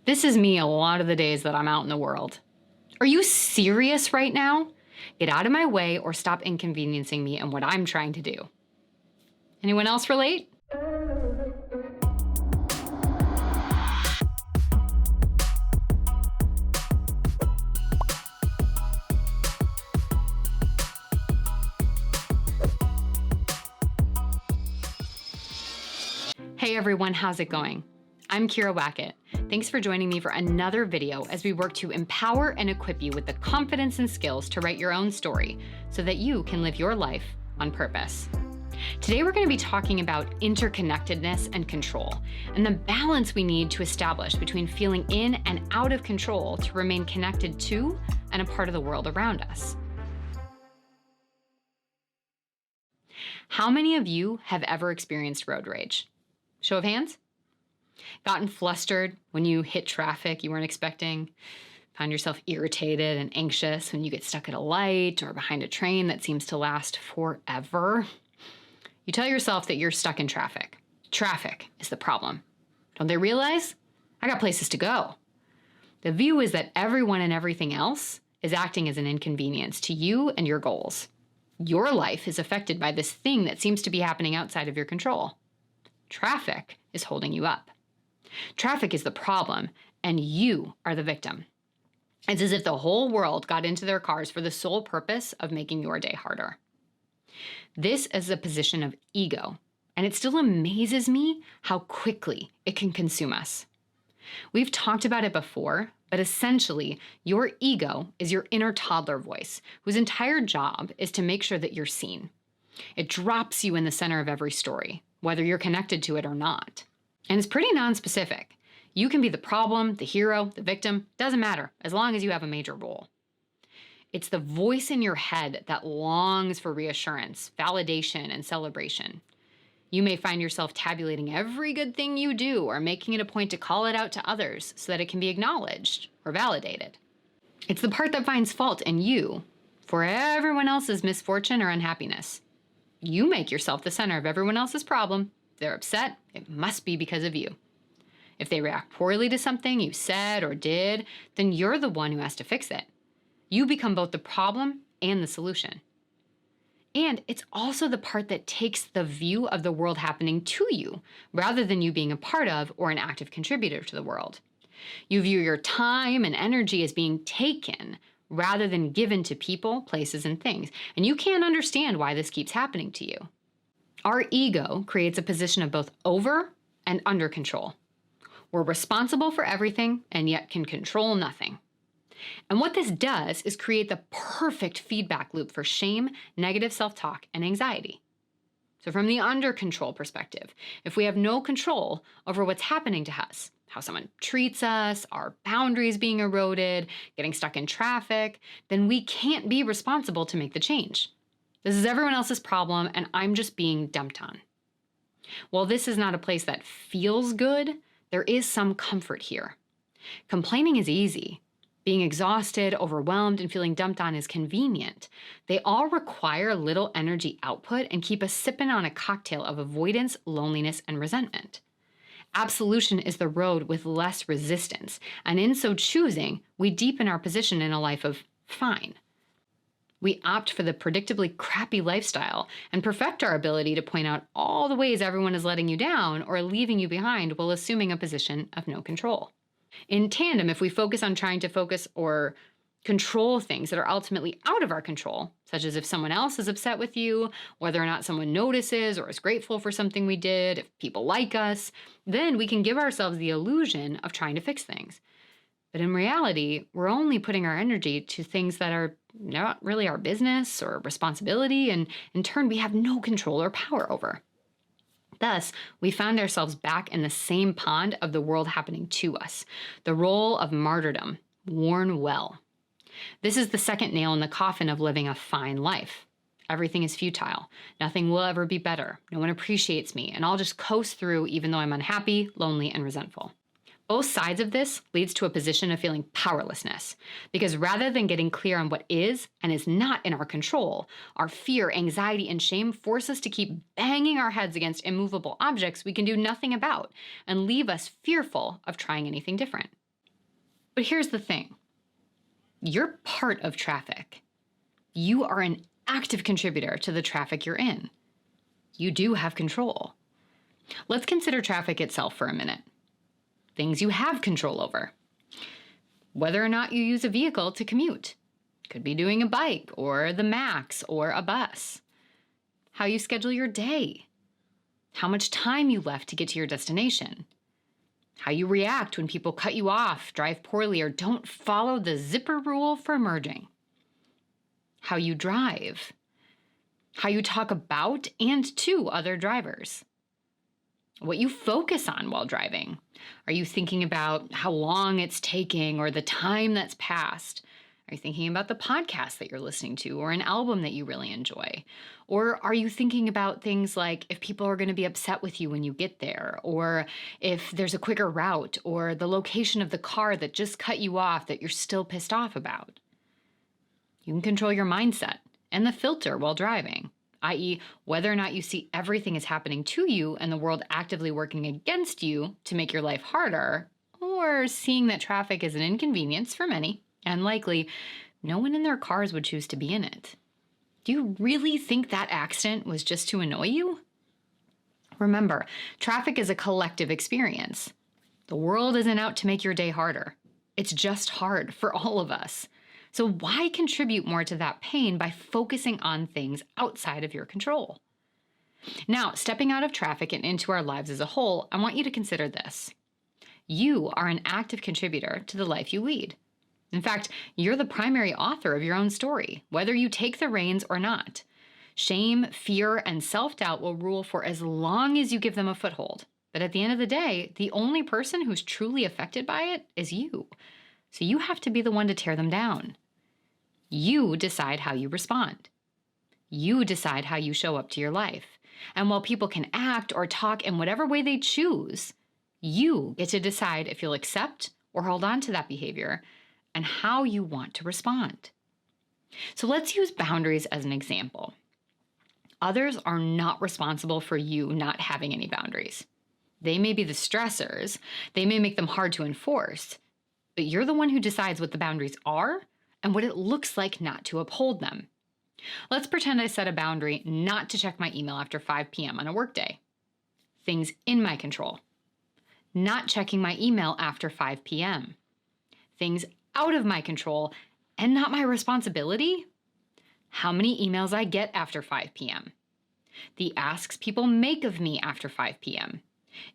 This is me a lot of the days that I'm out in the world. Are you serious right now? Get out of my way or stop inconveniencing me and what I'm trying to do. Anyone else relate? Hey everyone, how's it going? I'm Wackett. Thanks for joining me for another video as we work to empower and equip you with the confidence and skills to write your own story so that you can live your life on purpose. Today we're going to be talking about interconnectedness and control, and the balance we need to establish between feeling in and out of control to remain connected to and a part of the world around us. How many of you have ever experienced road rage? Show of hands? Gotten flustered when you hit traffic you weren't expecting? Found yourself irritated and anxious when you get stuck at a light or behind a train that seems to last forever? You tell yourself that you're stuck in traffic. Traffic is the problem. Don't they realize? I got places to go. The view is that everyone and everything else is acting as an inconvenience to you and your goals. Your life is affected by this thing that seems to be happening outside of your control. Traffic is holding you up. Traffic is the problem, and you are the victim. It's as if the whole world got into their cars for the sole purpose of making your day harder. This is a position of ego, and it still amazes me how quickly it can consume us. We've talked about it before, but essentially, your ego is your inner toddler voice, whose entire job is to make sure that you're seen. It drops you in the center of every story, whether you're connected to it or not. And it's pretty nonspecific. You can be the problem, the hero, the victim, doesn't matter, as long as you have a major role. It's the voice in your head that longs for reassurance, validation, and celebration. You may find yourself tabulating every good thing you do or making it a point to call it out to others so that it can be acknowledged or validated. It's the part that finds fault in you for everyone else's misfortune or unhappiness. You make yourself the center of everyone else's problem. If they're upset, it must be because of you. If they react poorly to something you said or did, then you're the one who has to fix it. You become both the problem and the solution. And it's also the part that takes the view of the world happening to you, rather than you being a part of or an active contributor to the world. You view your time and energy as being taken rather than given to people, places, and things. And you can't understand why this keeps happening to you. Our ego creates a position of both over and under control. We're responsible for everything and yet can control nothing. And what this does is create the perfect feedback loop for shame, negative self-talk, and anxiety. So from the under control perspective, if we have no control over what's happening to us, how someone treats us, our boundaries being eroded, getting stuck in traffic, then we can't be responsible to make the change. This is everyone else's problem, and I'm just being dumped on. While this is not a place that feels good, there is some comfort here. Complaining is easy. Being exhausted, overwhelmed, and feeling dumped on is convenient. They all require little energy output and keep us sipping on a cocktail of avoidance, loneliness, and resentment. Absolution is the road with less resistance, and in so choosing, we deepen our position in a life of fine. We opt for the predictably crappy lifestyle and perfect our ability to point out all the ways everyone is letting you down or leaving you behind while assuming a position of no control. In tandem, if we focus on trying to focus or control things that are ultimately out of our control, such as if someone else is upset with you, whether or not someone notices or is grateful for something we did, if people like us, then we can give ourselves the illusion of trying to fix things. But in reality, we're only putting our energy to things that are not really our business or responsibility, and in turn, we have no control or power over. Thus, we found ourselves back in the same pond of the world happening to us, the role of martyrdom, worn well. This is the second nail in the coffin of living a fine life. Everything is futile. Nothing will ever be better. No one appreciates me, and I'll just coast through even though I'm unhappy, lonely, and resentful. Both sides of this leads to a position of feeling powerlessness, because rather than getting clear on what is and is not in our control, our fear, anxiety, and shame force us to keep banging our heads against immovable objects we can do nothing about and leave us fearful of trying anything different. But here's the thing. You're part of traffic. You are an active contributor to the traffic you're in. You do have control. Let's consider traffic itself for a minute. Things you have control over. Whether or not you use a vehicle to commute. Could be doing a bike or the Max or a bus. How you schedule your day. How much time you left to get to your destination. How you react when people cut you off, drive poorly, or don't follow the zipper rule for merging. How you drive. How you talk about and to other drivers. What you focus on while driving. Are you thinking about how long it's taking or the time that's passed? Are you thinking about the podcast that you're listening to or an album that you really enjoy? Or are you thinking about things like if people are going to be upset with you when you get there, or if there's a quicker route, or the location of the car that just cut you off that you're still pissed off about? You can control your mindset and the filter while driving, i.e., whether or not you see everything is happening to you and the world actively working against you to make your life harder, or seeing that traffic is an inconvenience for many, and likely no one in their cars would choose to be in it. Do you really think that accident was just to annoy you? Remember, traffic is a collective experience. The world isn't out to make your day harder. It's just hard for all of us. So why contribute more to that pain by focusing on things outside of your control? Now, stepping out of traffic and into our lives as a whole, I want you to consider this. You are an active contributor to the life you lead. In fact, you're the primary author of your own story, whether you take the reins or not. Shame, fear, and self-doubt will rule for as long as you give them a foothold. But at the end of the day, the only person who's truly affected by it is you. So you have to be the one to tear them down. You decide how you respond. You decide how you show up to your life. And while people can act or talk in whatever way they choose, you get to decide if you'll accept or hold on to that behavior and how you want to respond. So let's use boundaries as an example. Others are not responsible for you not having any boundaries. They may be the stressors, they may make them hard to enforce, but you're the one who decides what the boundaries are and what it looks like not to uphold them. Let's pretend I set a boundary not to check my email after 5 p.m. on a workday. Things in my control. Not checking my email after 5 p.m. Things out of my control and not my responsibility. How many emails I get after 5 p.m. The asks people make of me after 5 p.m.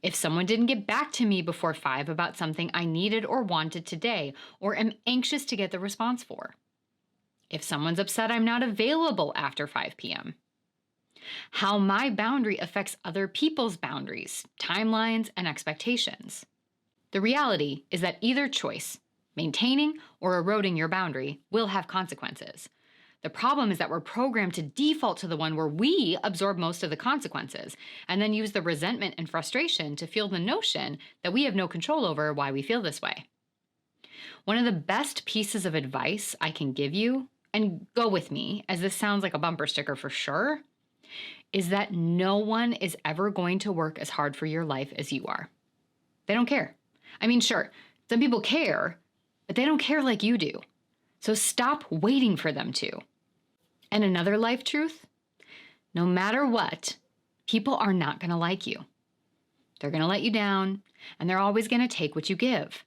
If someone didn't get back to me before 5 about something I needed or wanted today, or am anxious to get the response for. If someone's upset I'm not available after 5 p.m. How my boundary affects other people's boundaries, timelines, and expectations. The reality is that either choice, maintaining or eroding your boundary, will have consequences. The problem is that we're programmed to default to the one where we absorb most of the consequences and then use the resentment and frustration to fuel the notion that we have no control over why we feel this way. One of the best pieces of advice I can give you, and go with me as this sounds like a bumper sticker for sure, is that no one is ever going to work as hard for your life as you are. They don't care. I mean, sure, some people care, but they don't care like you do. So stop waiting for them to. And another life truth, no matter what, people are not going to like you. They're going to let you down, and they're always going to take what you give.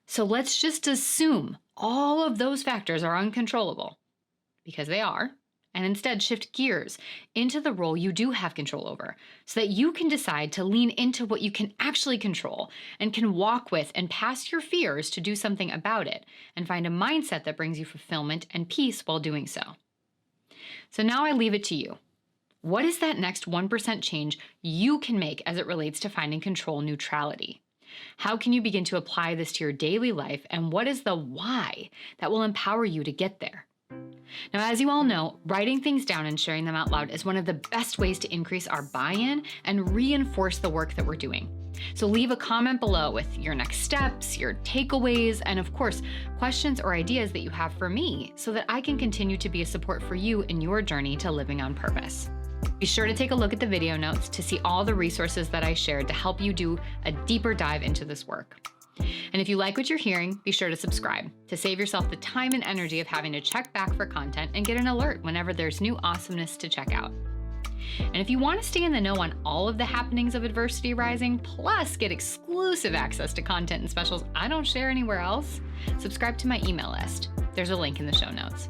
So let's just assume all of those factors are uncontrollable, because they are, and instead shift gears into the role you do have control over so that you can decide to lean into what you can actually control and can walk with and past your fears to do something about it and find a mindset that brings you fulfillment and peace while doing so. So now I leave it to you. What is that next 1% change you can make as it relates to finding control neutrality? How can you begin to apply this to your daily life, and what is the why that will empower you to get there? Now, as you all know, writing things down and sharing them out loud is one of the best ways to increase our buy-in and reinforce the work that we're doing. So leave a comment below with your next steps, your takeaways, and of course, questions or ideas that you have for me so that I can continue to be a support for you in your journey to living on purpose. Be sure to take a look at the video notes to see all the resources that I shared to help you do a deeper dive into this work. And if you like what you're hearing, be sure to subscribe to save yourself the time and energy of having to check back for content and get an alert whenever there's new awesomeness to check out. And if you want to stay in the know on all of the happenings of Adversity Rising, plus get exclusive access to content and specials I don't share anywhere else, subscribe to my email list. There's a link in the show notes.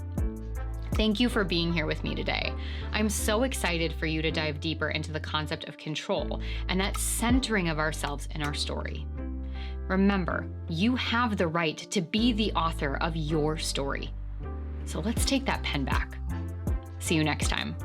Thank you for being here with me today. I'm so excited for you to dive deeper into the concept of control and that centering of ourselves in our story. Remember, you have the right to be the author of your story. So let's take that pen back. See you next time.